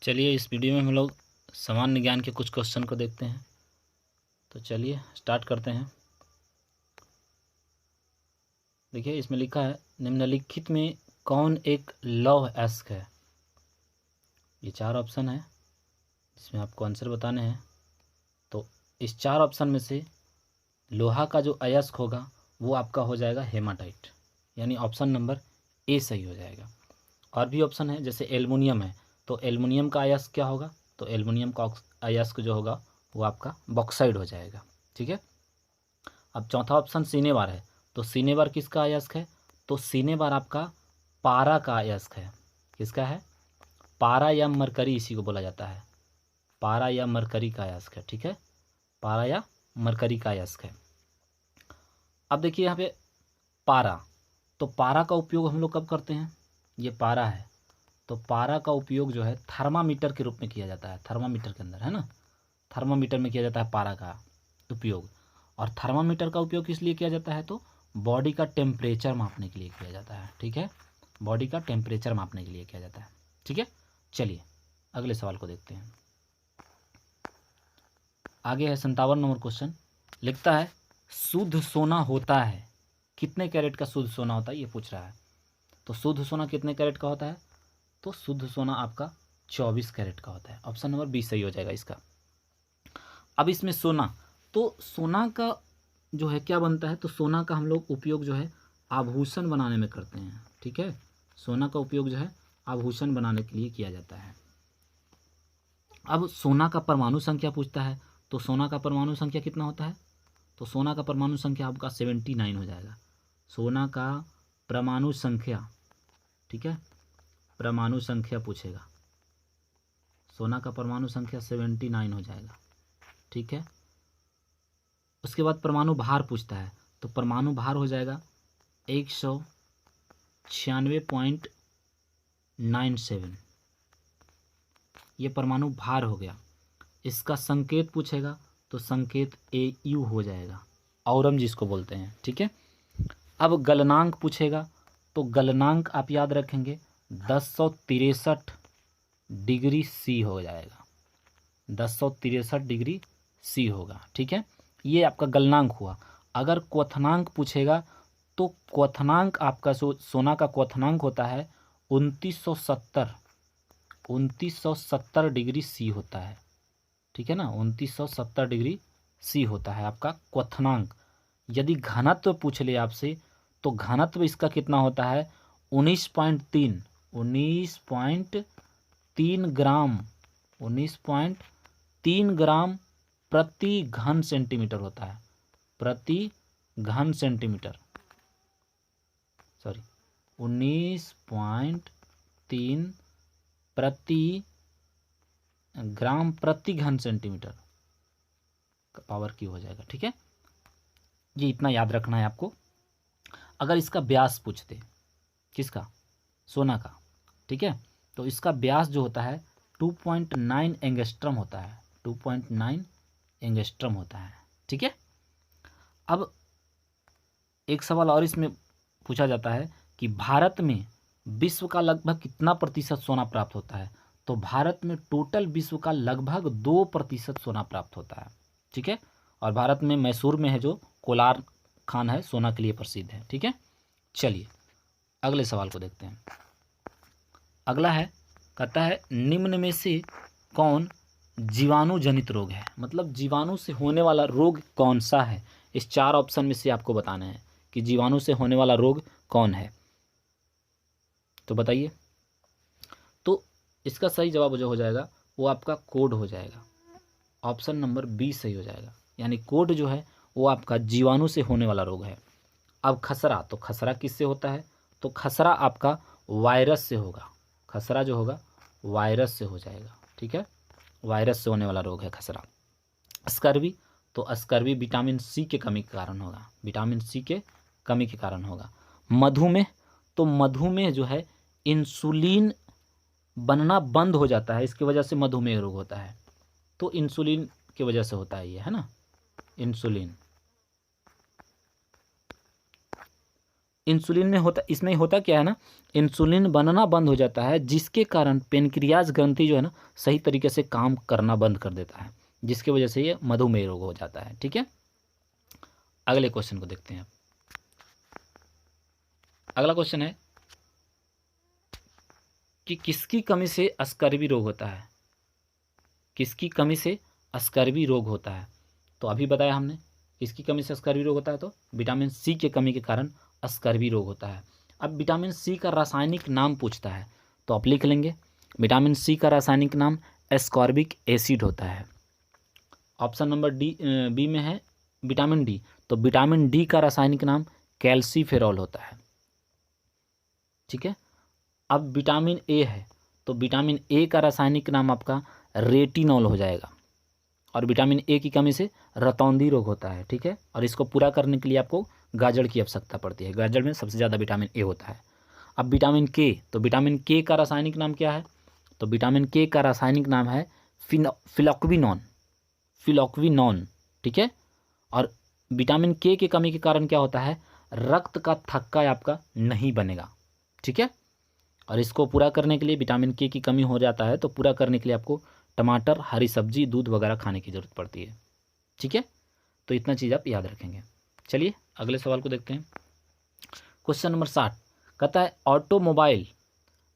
चलिए इस वीडियो में हम लोग सामान्य ज्ञान के कुछ क्वेश्चन को देखते हैं। तो चलिए स्टार्ट करते हैं। देखिए इसमें लिखा है निम्नलिखित में कौन एक लौह अयस्क है। ये 4 ऑप्शन है जिसमें आपको आंसर बताने हैं। तो इस 4 ऑप्शन में से लोहा का जो अयस्क होगा वो आपका हो जाएगा हेमाटाइट, यानी ऑप्शन नंबर ए सही हो जाएगा। और भी ऑप्शन है, जैसे एल्युमिनियम है तो एल्युमिनियम का अयस्क क्या होगा, तो एल्युमिनियम का अयस्क जो होगा वो आपका बॉक्साइड हो जाएगा। ठीक है। अब चौथा ऑप्शन सीनेबार है, तो सीनेबार किसका अयस्क है, तो सीनेबार आपका पारा का अयस्क है। किसका है, पारा या मरकरी इसी को बोला जाता है, पारा या मरकरी का अयस्क है। ठीक है, पारा या मरकरी का अयस्क है। अब देखिए यहाँ पे पारा, तो पारा का उपयोग हम लोग कब करते हैं, ये पारा है तो पारा का उपयोग जो है थर्मामीटर के रूप में किया जाता है। थर्मामीटर के अंदर है ना, थर्मामीटर में किया जाता है पारा का उपयोग। और थर्मामीटर का उपयोग किस लिए किया जाता है, तो बॉडी का टेम्परेचर मापने के लिए किया जाता है। ठीक है, बॉडी का टेम्परेचर मापने के लिए किया जाता है। ठीक है, चलिए अगले सवाल को देखते हैं। आगे है 57 नंबर क्वेश्चन। लिखता है शुद्ध सोना होता है, कितने कैरेट का शुद्ध सोना होता है, ये पूछ रहा है। तो शुद्ध सोना कितने कैरेट का होता है, तो शुद्ध सोना आपका 24 कैरेट का होता है। ऑप्शन नंबर बी सही हो जाएगा इसका। अब इसमें सोना, तो सोना का जो है क्या बनता है, तो सोना का हम लोग उपयोग जो है आभूषण बनाने में करते हैं। ठीक है, सोना का उपयोग जो है आभूषण बनाने के लिए किया जाता है। अब सोना का परमाणु संख्या पूछता है, तो सोना का परमाणु संख्या कितना होता है, तो सोना का परमाणु संख्या आपका 79 हो जाएगा। सोना का परमाणु संख्या, ठीक है, परमाणु संख्या पूछेगा, सोना का परमाणु संख्या 79 हो जाएगा। ठीक है, उसके बाद परमाणु भार पूछता है, तो परमाणु भार हो जाएगा 196.97, ये परमाणु भार हो गया। इसका संकेत पूछेगा तो संकेत AU हो जाएगा, औरम जिसको बोलते हैं। ठीक है, अब गलनांक पूछेगा, तो गलनांक आप याद रखेंगे 1063 डिग्री C हो जाएगा, 1063 डिग्री C होगा। ठीक है, ये आपका गलनांक हुआ। अगर क्वथनांक पूछेगा तो क्वथनांक आपका सोना का क्वथनांक होता है 2970 डिग्री C होता है। ठीक है ना, 2970 डिग्री C होता है आपका क्वथनांक। यदि घनत्व पूछ ले आपसे, तो घनत्व इसका कितना होता है 19.3 ग्राम, 19.3 ग्राम प्रति घन सेंटीमीटर होता है, प्रति घन सेंटीमीटर, सॉरी 19.3 प्रति ग्राम प्रति घन सेंटीमीटर का पावर क्यू हो जाएगा। ठीक है, ये इतना याद रखना है आपको। अगर इसका व्यास पूछते, किसका, सोना का, ठीक है, तो इसका व्यास जो होता है 2.9 एंगस्ट्रम होता है, 2.9 एंगस्ट्रम होता है। ठीक है, अब एक सवाल और इसमें पूछा जाता है कि भारत में विश्व का लगभग कितना प्रतिशत सोना प्राप्त होता है, तो भारत में टोटल विश्व का लगभग 2% सोना प्राप्त होता है। ठीक है, और भारत में मैसूर में है जो कोलार खान है, सोना के लिए प्रसिद्ध है। ठीक है, चलिए अगले सवाल को देखते हैं। अगला है, कहता है निम्न में से कौन जीवाणु जनित रोग है, मतलब जीवाणु से होने वाला रोग कौन सा है। इस 4 ऑप्शन में से आपको बताना है कि जीवाणु से होने वाला रोग कौन है, तो बताइए। तो इसका सही जवाब जो हो जाएगा वो आपका कोड हो जाएगा, ऑप्शन नंबर बी सही हो जाएगा, यानी कोड जो है वो आपका जीवाणु से होने वाला रोग है। अब खसरा, तो खसरा किससे होता है, तो खसरा आपका वायरस से होगा, खसरा जो होगा वायरस से हो जाएगा। ठीक है, वायरस से होने वाला रोग है खसरा। स्कर्वी, तो स्कर्वी विटामिन C के कमी के कारण होगा, विटामिन C के कमी के कारण होगा। मधुमेह, तो मधुमेह जो है इंसुलिन बनना बंद हो जाता है, इसकी वजह से मधुमेह रोग होता है, तो इंसुलिन की वजह से होता है ये, है ना, इंसुलिन। इंसुलिन में होता, इसमें होता क्या है ना, इंसुलिन बनना बंद हो जाता है, जिसके कारण पेनक्रियाज ग्रंथि जो है ना सही तरीके से काम करना बंद कर देता है, जिसकी वजह से ये मधुमेह रोग हो जाता है। ठीक है, अगले क्वेश्चन को देखते हैं। अगला क्वेश्चन है कि किसकी कमी से स्कर्वी रोग होता है? किसकी कमी से स्कर्वी रोग होता है? तो अभी बताया हमने किसकी कमी से स्कर्वी रोग होता है, तो विटामिन सी की कमी के कारण स्कर्वी रोग होता है। अब विटामिन सी का रासायनिक नाम पूछता है, तो आप लिख लेंगे विटामिन सी का रासायनिक नाम एस्कॉर्बिक एसिड होता है। ऑप्शन नंबर बी में है विटामिन डी, तो विटामिन डी का रासायनिक नाम कैल्सीफेरॉल होता है। ठीक है, अब विटामिन ए है, तो विटामिन ए का रासायनिक नाम आपका रेटिनॉल हो जाएगा, और विटामिन ए की कमी से रतौंधी रोग होता है। ठीक है, और इसको पूरा करने के लिए आपको गाजर की आवश्यकता पड़ती है, गाजर में सबसे ज़्यादा विटामिन ए होता है। अब विटामिन के, तो विटामिन के का रासायनिक नाम क्या है, तो विटामिन के का रासायनिक नाम है फिलॉक्विनॉन, फिलॉक्विनॉन। ठीक है, और विटामिन के की कमी के कारण क्या होता है, रक्त का थक्का आपका नहीं बनेगा। ठीक है, और इसको पूरा करने के लिए विटामिन के की कमी हो जाता है, तो पूरा करने के लिए आपको टमाटर, हरी सब्जी, दूध वगैरह खाने की ज़रूरत पड़ती है। ठीक है, तो इतना चीज़ आप याद रखेंगे। चलिए अगले सवाल को देखते हैं। क्वेश्चन नंबर 60 कहता है ऑटोमोबाइल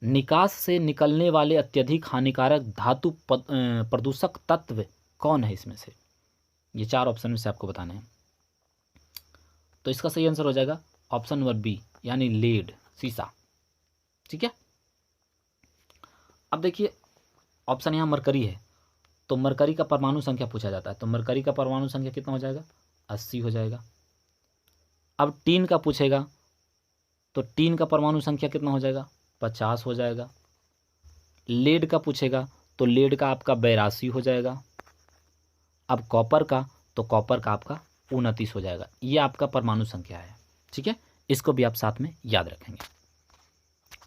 निकास से निकलने वाले अत्यधिक हानिकारक धातु प्रदूषक तत्व कौन है इसमें से? ये 4 ऑप्शन में से आपको बताने हैं। तो इसका सही आंसर हो जाएगा ऑप्शन नंबर बी, यानी लेड, सीसा। ठीक है, अब देखिए ऑप्शन यहाँ मरकरी है, तो मरकरी का परमाणु संख्या पूछा जाता है, तो मरकरी का परमाणु संख्या कितना हो जाएगा, 80 हो जाएगा। अब टीन का पूछेगा, तो टीन का परमाणु संख्या कितना हो जाएगा, 50 हो जाएगा। लेड का पूछेगा, तो लेड का आपका 82 हो जाएगा। अब कॉपर का, तो कॉपर का आपका 29 हो जाएगा। ये आपका परमाणु संख्या है। ठीक है, इसको भी आप साथ में याद रखेंगे।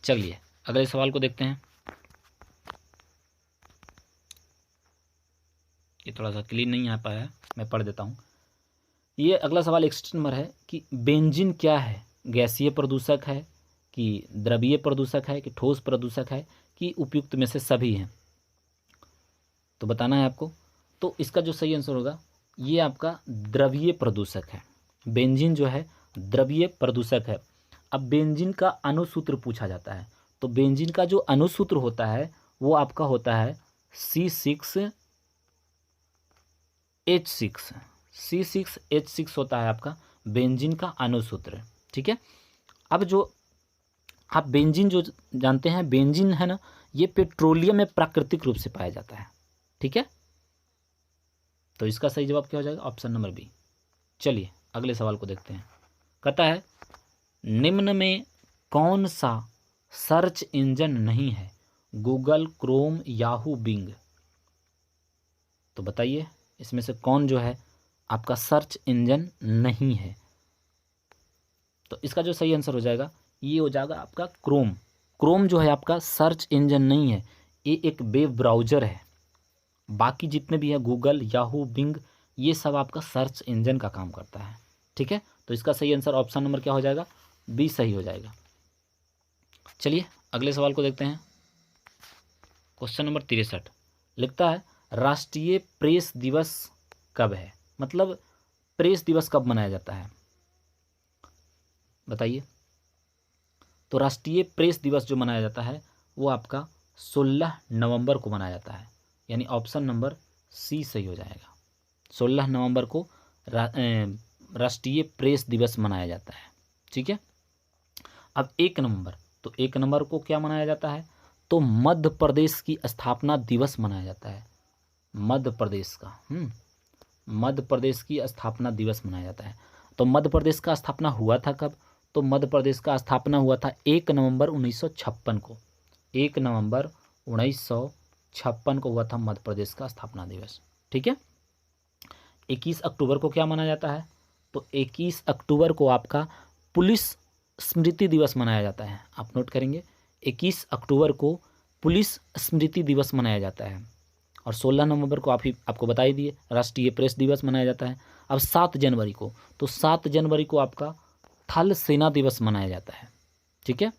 चलिए अगले सवाल को देखते हैं। ये थोड़ा सा क्लीन नहीं आ पाया है, मैं पढ़ देता हूँ। ये अगला सवाल 61 नंबर है कि बेंजीन क्या है, गैसीय प्रदूषक है कि द्रवीय प्रदूषक है कि ठोस प्रदूषक है कि उपयुक्त में से सभी हैं, तो बताना है आपको। तो इसका जो सही आंसर होगा ये आपका द्रवीय प्रदूषक है। बेंजीन जो है द्रवीय प्रदूषक है। अब बेंजीन का अणुसूत्र पूछा जाता है, तो बेंजीन का जो अणुसूत्र होता है वो आपका होता है C6H6। C6H6 होता है आपका बेंजीन का अणुसूत्र। ठीक है, अब जो आप बेंजीन जो जानते हैं, बेंजीन है ना, ये पेट्रोलियम में प्राकृतिक रूप से पाया जाता है। ठीक है, तो इसका सही जवाब क्या हो जाएगा, ऑप्शन नंबर बी। चलिए अगले सवाल को देखते हैं। कहता है निम्न में कौन सा सर्च इंजन नहीं है, गूगल, क्रोम, याहू, बिंग? तो बताइए इसमें से कौन जो है आपका सर्च इंजन नहीं है? तो इसका जो सही आंसर हो जाएगा ये हो जाएगा आपका क्रोम। क्रोम जो है आपका सर्च इंजन नहीं है, ये एक वेब ब्राउज़र है। बाकी जितने भी है गूगल, याहू, बिंग, ये सब आपका सर्च इंजन का काम करता है। ठीक है, तो इसका सही आंसर ऑप्शन नंबर क्या हो जाएगा, बी सही हो जाएगा। चलिए अगले सवाल को देखते हैं। क्वेश्चन नंबर 63 लिखता है राष्ट्रीय प्रेस दिवस कब है, मतलब प्रेस दिवस कब मनाया जाता है, बताइए। तो राष्ट्रीय प्रेस दिवस जो मनाया जाता है वो आपका 16 नवंबर को मनाया जाता है, यानी ऑप्शन नंबर सी सही हो जाएगा। 16 नवंबर को राष्ट्रीय प्रेस दिवस मनाया जाता है। ठीक है, अब 1 नवंबर, तो 1 नवंबर को क्या मनाया जाता है, तो मध्य प्रदेश की स्थापना दिवस मनाया जाता है। मध्य प्रदेश का मध्य प्रदेश की स्थापना दिवस मनाया जाता है। तो मध्य प्रदेश का स्थापना हुआ था कब, तो मध्य प्रदेश का स्थापना हुआ था 1 नवंबर 1956 को। 1 नवंबर 1956 को हुआ था मध्य प्रदेश का स्थापना दिवस। ठीक है, 21 अक्टूबर को क्या मनाया जाता है, तो 21 अक्टूबर को आपका पुलिस स्मृति दिवस मनाया जाता है। आप नोट करेंगे 21 अक्टूबर को पुलिस स्मृति दिवस मनाया जाता है। और 16 नवंबर को आपको बता ही दिए राष्ट्रीय प्रेस दिवस मनाया जाता है। अब 7 जनवरी को, तो 7 जनवरी को आपका थल सेना दिवस मनाया जाता है। ठीक है,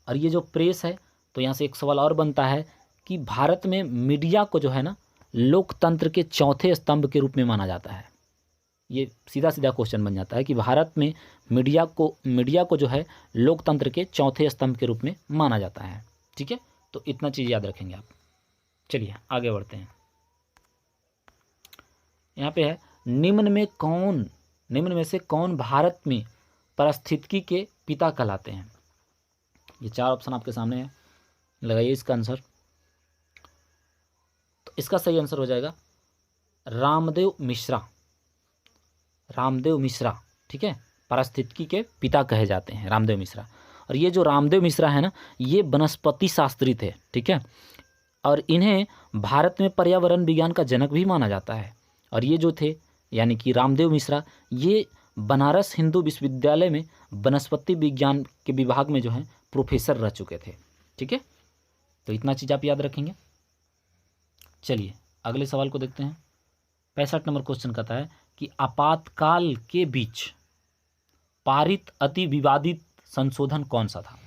और ये जो प्रेस है, तो यहाँ से एक सवाल और बनता है कि भारत में मीडिया को जो है ना लोकतंत्र के चौथे स्तंभ के रूप में माना जाता है। ये सीधा सीधा क्वेश्चन बन जाता है कि भारत में मीडिया को जो है लोकतंत्र के चौथे स्तंभ के रूप में माना जाता है। ठीक है, तो इतना चीज़ याद रखेंगे आप। चलिए आगे बढ़ते हैं। यहाँ पे है निम्न में से कौन भारत में पारिस्थितिकी के पिता कहलाते हैं। ये 4 ऑप्शन आपके सामने है, लगाइए इसका आंसर। तो इसका सही आंसर हो जाएगा रामदेव मिश्रा। ठीक है, पारिस्थितिकी के पिता कहे जाते हैं रामदेव मिश्रा। और ये जो रामदेव मिश्रा है ना, ये वनस्पति शास्त्री थे। ठीक है, और इन्हें भारत में पर्यावरण विज्ञान का जनक भी माना जाता है। और ये जो थे यानी कि रामदेव मिश्रा, ये बनारस हिंदू विश्वविद्यालय में वनस्पति विज्ञान के विभाग में जो है प्रोफेसर रह चुके थे। ठीक है, तो इतना चीज़ आप याद रखेंगे। चलिए अगले सवाल को देखते हैं। 65 नंबर क्वेश्चन कहता है कि आपातकाल के बीच पारित अति विवादित संशोधन कौन सा था।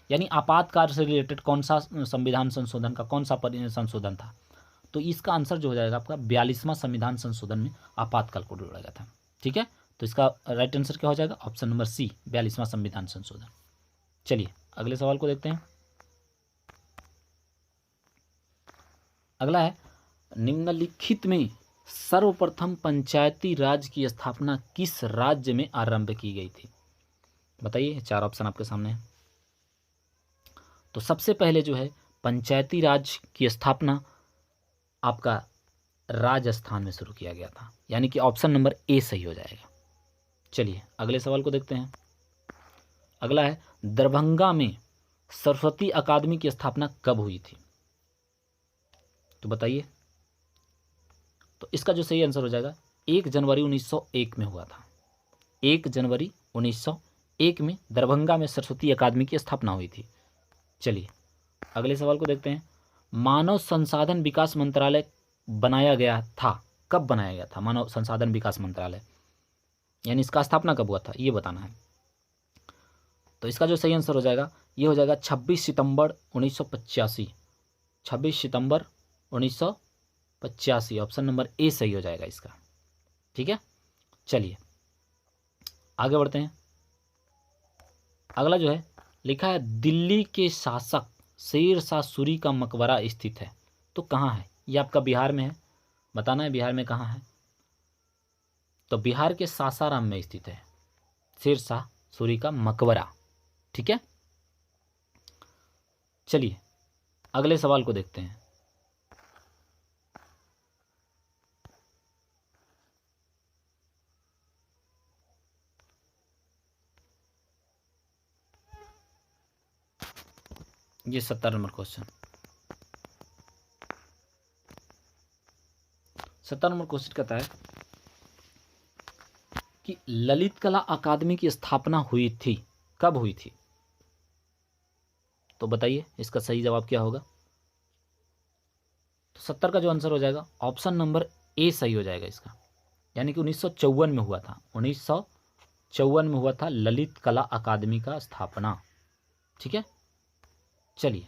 यानी आपातकाल से रिलेटेड कौन सा संविधान संशोधन का कौन सा संशोधन था। तो इसका आंसर जो हो जाएगा आपका 42वां संविधान संशोधन में आपातकाल को जोड़ा गया था। ठीक है, तो इसका राइट आंसर क्या हो जाएगा, ऑप्शन नंबर सी, 42वां संविधान संशोधन। चलिए अगले सवाल को देखते हैं। अगला है निम्नलिखित में सर्वप्रथम पंचायती राज की स्थापना किस राज्य में आरंभ की गई थी। बताइए, 4 ऑप्शन आपके सामने है। तो सबसे पहले जो है पंचायती राज की स्थापना आपका राजस्थान में शुरू किया गया था, यानी कि ऑप्शन नंबर ए सही हो जाएगा। चलिए अगले सवाल को देखते हैं। अगला है दरभंगा में सरस्वती अकादमी की स्थापना कब हुई थी। तो बताइए, तो इसका जो सही आंसर हो जाएगा 1 जनवरी 1901 में हुआ था। 1 जनवरी 1901 में दरभंगा में सरस्वती अकादमी की स्थापना हुई थी। चलिए अगले सवाल को देखते हैं। मानव संसाधन विकास मंत्रालय बनाया गया था, कब बनाया गया था मानव संसाधन विकास मंत्रालय, यानी इसका स्थापना कब हुआ था ये बताना है। तो इसका जो सही आंसर हो जाएगा ये हो जाएगा 26 सितंबर 1985। 26 सितंबर 1985, ऑप्शन नंबर ए सही हो जाएगा इसका। ठीक है, चलिए आगे बढ़ते हैं। अगला जो है लिखा है दिल्ली के शासक शेर शाह सूरी का मकबरा स्थित है। तो कहाँ है ये, आपका बिहार में है, बताना है बिहार में कहाँ है। तो बिहार के सासाराम में स्थित है शेर शाह सूरी का मकबरा। ठीक है, चलिए अगले सवाल को देखते हैं। ये 70 नंबर क्वेश्चन। 70 नंबर क्वेश्चन कहता है कि ललित कला अकादमी की स्थापना हुई थी, कब हुई थी। तो बताइए इसका सही जवाब क्या होगा। तो 70 का जो आंसर हो जाएगा ऑप्शन नंबर ए सही हो जाएगा इसका, यानी कि 1954 में हुआ था। 1954 में हुआ था ललित कला अकादमी का स्थापना। ठीक है, चलिए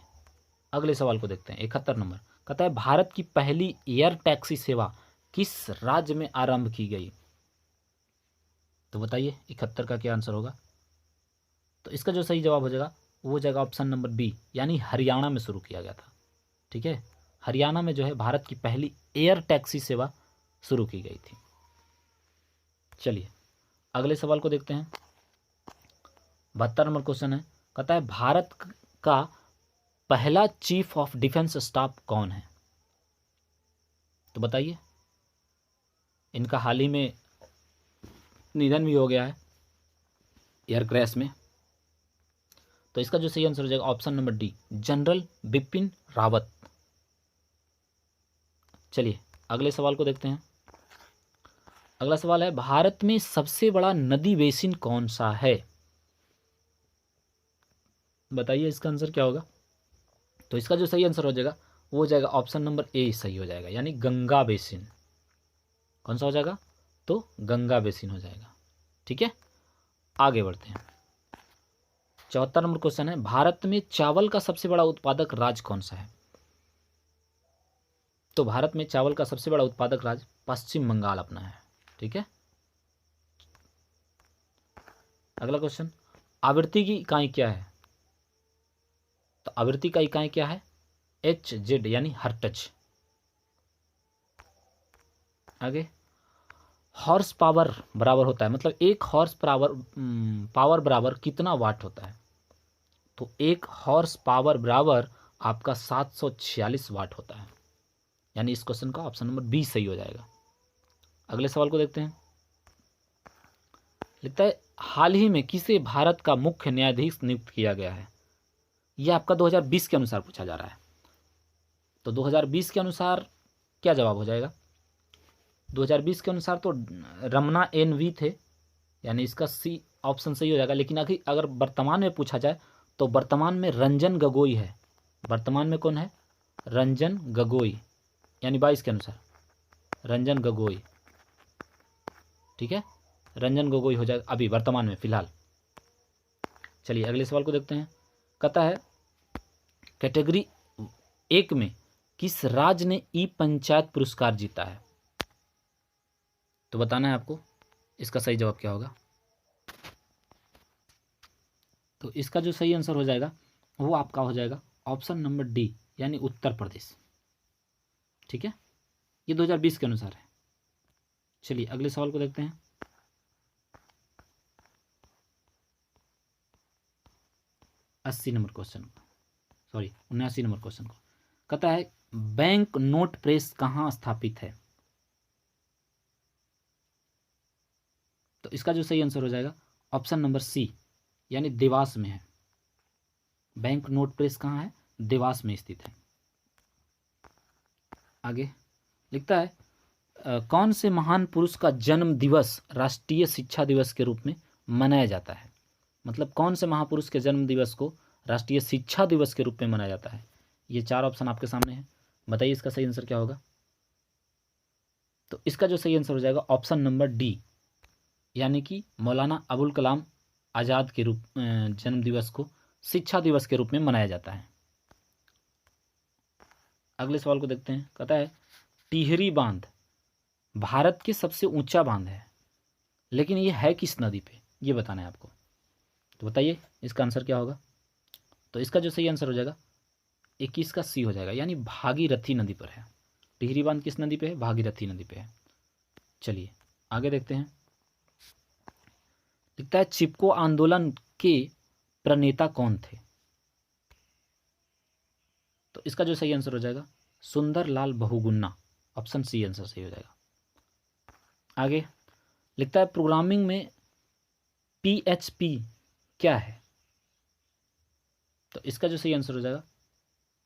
अगले सवाल को देखते हैं। 71 नंबर कहता है भारत की पहली एयर टैक्सी सेवा किस राज्य में आरंभ की गई। तो बताइए 71 का क्या आंसर होगा। तो इसका जो सही जवाब हो जाएगा वो हो जाएगा ऑप्शन नंबर बी, यानी हरियाणा में शुरू किया गया था। ठीक है, हरियाणा में जो है भारत की पहली एयर टैक्सी सेवा शुरू की गई थी। चलिए अगले सवाल को देखते हैं। 72 नंबर क्वेश्चन है, कहता है भारत का पहला चीफ ऑफ डिफेंस स्टाफ कौन है। तो बताइए, इनका हाल ही में निधन भी हो गया है एयर क्रैश में। तो इसका जो सही आंसर हो जाएगा option number D, general Bipin Rawat. चलिए अगले सवाल को देखते हैं। अगला सवाल है भारत में सबसे बड़ा नदी बेसिन कौन सा है। बताइए इसका आंसर क्या होगा। तो इसका जो सही आंसर हो जाएगा वो हो जाएगा ऑप्शन नंबर ए सही हो जाएगा, यानी गंगा बेसिन। कौन सा हो जाएगा, तो गंगा बेसिन हो जाएगा। ठीक है, आगे बढ़ते हैं। 74 नंबर क्वेश्चन है, भारत में चावल का सबसे बड़ा उत्पादक राज्य कौन सा है? तो भारत में चावल का सबसे बड़ा उत्पादक राज्य पश्चिम बंगाल अपना है। ठीक है, अगला क्वेश्चन, आवृत्ति की इकाई क्या है? तो आवृत्ति का इकाई क्या है? HZ यानी हर्ट्ज। आगे, हॉर्स पावर बराबर होता है, मतलब एक हॉर्स पावर बराबर कितना वाट होता है? तो एक हॉर्स पावर बराबर आपका 746 वाट होता है, यानी इस क्वेश्चन का ऑप्शन नंबर बी सही हो जाएगा। अगले सवाल को देखते हैं। लिखता है, हाल ही में किसे भारत का मुख्य न्यायाधीश नियुक्त किया गया है? यह आपका 2020 के अनुसार पूछा जा रहा है। तो 2020 के अनुसार क्या जवाब हो जाएगा? 2020 के अनुसार तो रमना NV थे, यानी इसका सी ऑप्शन सही हो जाएगा। लेकिन अगर वर्तमान में पूछा जाए तो वर्तमान में रंजन गोगोई है। वर्तमान में कौन है? रंजन गोगोई, यानी 22 के अनुसार रंजन गोगोई। ठीक है, रंजन गोगोई हो जाएगा अभी वर्तमान में फिलहाल। चलिए अगले सवाल को देखते हैं। कहता है, कैटेगरी 1 में किस राज्य ने ई पंचायत पुरस्कार जीता है? तो बताना है आपको इसका सही जवाब क्या होगा। तो इसका जो सही आंसर हो जाएगा वो आपका हो जाएगा ऑप्शन नंबर डी, यानी उत्तर प्रदेश। ठीक है, ये 2020 के अनुसार है। चलिए अगले सवाल को देखते हैं। अस्सी नंबर क्वेश्चन को, सॉरी 79 नंबर क्वेश्चन को। कहता है, बैंक नोट प्रेस कहाँ स्थापित है? तो इसका जो सही आंसर हो जाएगा ऑप्शन नंबर सी, यानी देवास में है। बैंक नोट प्रेस कहाँ है? देवास में स्थित है। आगे लिखता है, कौन से महान पुरुष का जन्म दिवस राष्ट्रीय शिक्षा दिवस के रूप में मनाया जाता है? मतलब कौन से महापुरुष के जन्म दिवस को राष्ट्रीय शिक्षा दिवस के रूप में मनाया जाता है? ये 4 ऑप्शन आपके सामने हैं, बताइए इसका सही आंसर क्या होगा। तो इसका जो सही आंसर हो जाएगा ऑप्शन नंबर डी, यानी कि मौलाना अबुल कलाम आज़ाद के रूप जन्म दिवस को शिक्षा दिवस के रूप में मनाया जाता है। अगले सवाल को देखते हैं। कहता है, टिहरी बांध भारत के सबसे ऊंचा बांध है, लेकिन ये है किस नदी पे, ये बताना है आपको। तो बताइए इसका आंसर क्या होगा। तो इसका जो सही आंसर हो जाएगा 21 का सी हो जाएगा, यानी भागीरथी नदी पर है। टिहरी बांध किस नदी पे है? भागीरथी नदी पे है। चलिए आगे देखते हैं। लिखता है, चिपको आंदोलन के प्रणेता कौन थे? तो इसका जो सही आंसर हो जाएगा Sundarlal Bahuguna, option C answer सही हो जाएगा। आगे लिखता है, प्रोग्रामिंग में PHP क्या है? तो इसका जो सही आंसर हो जाएगा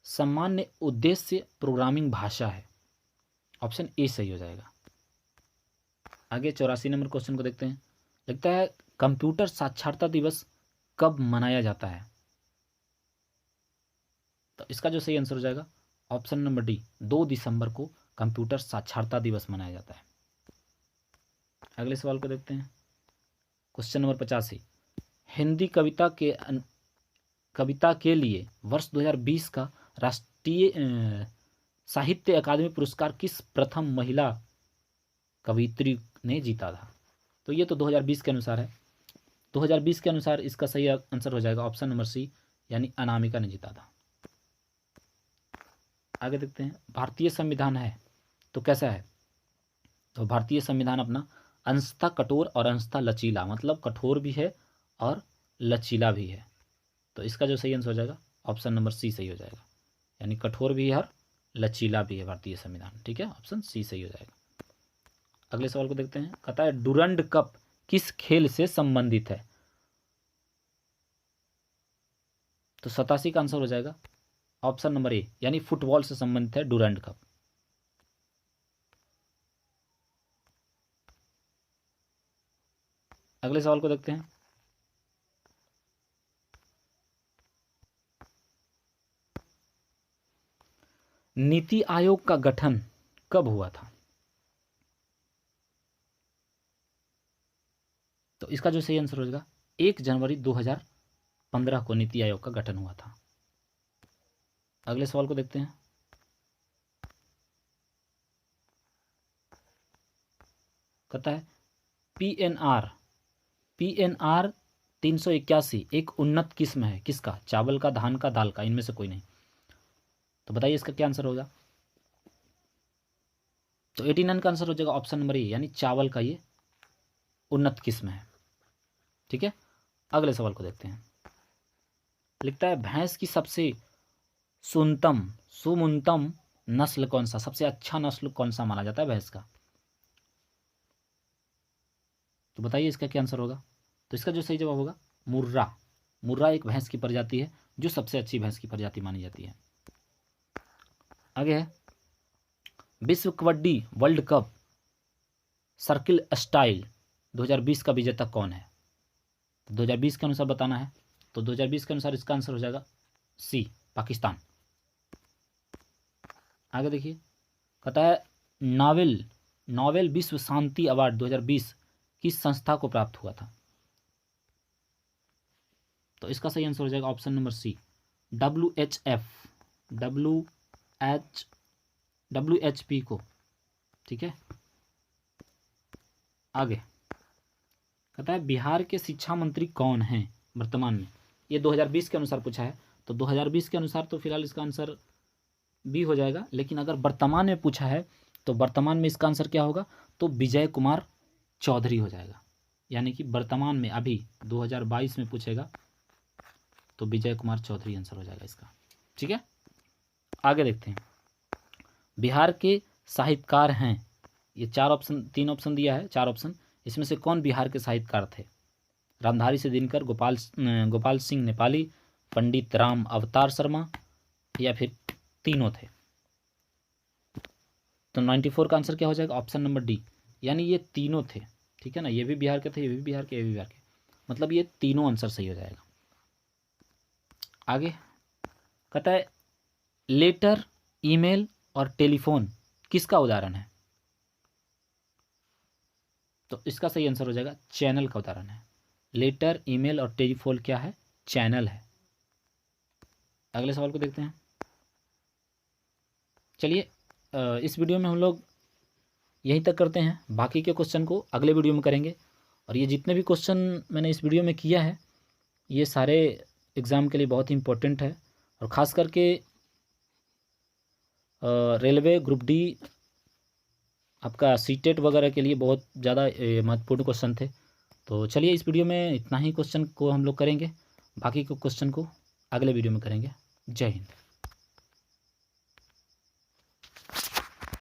सामान्य उद्देश्य प्रोग्रामिंग भाषा है, ऑप्शन ए सही हो जाएगा। आगे 84 नंबर क्वेश्चन को देखते हैं। लिखता है, कंप्यूटर साक्षरता दिवस कब मनाया जाता है? तो इसका जो सही आंसर हो जाएगा ऑप्शन नंबर डी, 2 दिसंबर को कंप्यूटर साक्षरता दिवस मनाया जाता है। अगले सवाल को देखते हैं। क्वेश्चन नंबर 85, हिंदी कविता के लिए वर्ष 2020 का राष्ट्रीय साहित्य अकादमी पुरस्कार किस प्रथम महिला कवियत्री ने जीता था? तो ये तो 2020 के अनुसार है। 2020 के अनुसार इसका सही आंसर हो जाएगा ऑप्शन नंबर सी, यानी अनामिका ने जीता था। आगे देखते हैं। भारतीय संविधान है तो कैसा है? तो भारतीय संविधान अपना अंशतः कठोर और अंशतः लचीला, मतलब कठोर भी है और लचीला भी है। तो इसका जो सही आंसर हो जाएगा ऑप्शन नंबर सी सही हो जाएगा, यानी कठोर भी है और लचीला भी है भारतीय संविधान। ठीक है, ऑप्शन सी सही हो जाएगा। अगले सवाल को देखते हैं। कहता है, डुरंड कप किस खेल से संबंधित है? तो 87 का आंसर हो जाएगा ऑप्शन नंबर ए, यानी फुटबॉल से संबंधित है डुरंड कप। अगले सवाल को देखते हैं। नीति आयोग का गठन कब हुआ था? तो इसका जो सही आंसर हो जाएगा 1 जनवरी 2015 को नीति आयोग का गठन हुआ था। अगले सवाल को देखते हैं। कहता है पीएनआर 381 एक उन्नत किस्म है किसका? चावल का, धान का, दाल का, इनमें से कोई नहीं। तो बताइए इसका क्या आंसर होगा? तो 89 का आंसर हो जाएगा ऑप्शन नंबर ए, यानी चावल का ये उन्नत किस्म है। ठीक है, अगले सवाल को देखते हैं। लिखता है भैंस की सबसे सुमुंतम नस्ल कौन सा? सबसे अच्छा नस्ल कौन सा माना जाता है भैंस का? तो बताइए इसका क्या आंसर होगा? तो इसका जो सही जवाब होगा मुर्रा। मुर्रा एक भैंस की प्रजाति है जो सबसे अच्छी भैंस की प्रजाति मानी जाती है। आगे है विश्व kabaddi world cup circle style 2020 का विजेता कौन है? 2020 के अनुसार बताना है। तो 2020 के अनुसार इसका आंसर हो जाएगा सी, पाकिस्तान। आगे देखिए, कहता है नोबेल विश्व शांति अवार्ड 2020 किस संस्था को प्राप्त हुआ था? तो इसका सही आंसर हो जाएगा ऑप्शन नंबर सी, WHP को। ठीक है, आगे कहता है बिहार के शिक्षा मंत्री कौन हैं वर्तमान में? ये 2020 के अनुसार पूछा है, तो 2020 के अनुसार तो फिलहाल इसका आंसर बी हो जाएगा, लेकिन अगर वर्तमान में पूछा है तो वर्तमान में इसका आंसर क्या होगा? तो विजय कुमार चौधरी हो जाएगा। यानी कि वर्तमान में अभी 2022 में पूछेगा तो विजय कुमार चौधरी आंसर हो जाएगा इसका। ठीक है, आगे देखते हैं। बिहार के साहित्यकार हैं, ये 3 ऑप्शन दिया है, 4 ऑप्शन, इसमें से कौन बिहार के साहित्यकार थे? रामधारी से दिनकर, गोपाल सिंह नेपाली, पंडित राम अवतार शर्मा, या फिर तीनों थे? तो 94 का आंसर क्या हो जाएगा? ऑप्शन नंबर डी, यानी ये तीनों थे। ठीक है ना, ये भी बिहार के थे, ये भी बिहार के, ये भी बिहार के, मतलब ये तीनों आंसर सही हो जाएगा। आगे कहता है लेटर, ईमेल और टेलीफोन किसका उदाहरण है? तो इसका सही आंसर हो जाएगा चैनल का उदाहरण है। लेटर, ईमेल और टेलीफोन क्या है? चैनल है। अगले सवाल को देखते हैं। चलिए इस वीडियो में हम लोग यहीं तक करते हैं, बाकी के क्वेश्चन को अगले वीडियो में करेंगे। और ये जितने भी क्वेश्चन मैंने इस वीडियो में किया है ये सारे एग्ज़ाम के लिए बहुत ही इम्पोर्टेंट है, और ख़ास करके रेलवे ग्रुप डी आपका सीटेट वगैरह के लिए बहुत ज़्यादा महत्वपूर्ण क्वेश्चन थे। तो चलिए इस वीडियो में इतना ही क्वेश्चन को हम लोग करेंगे, बाकी के क्वेश्चन को अगले वीडियो में करेंगे। जय हिंद।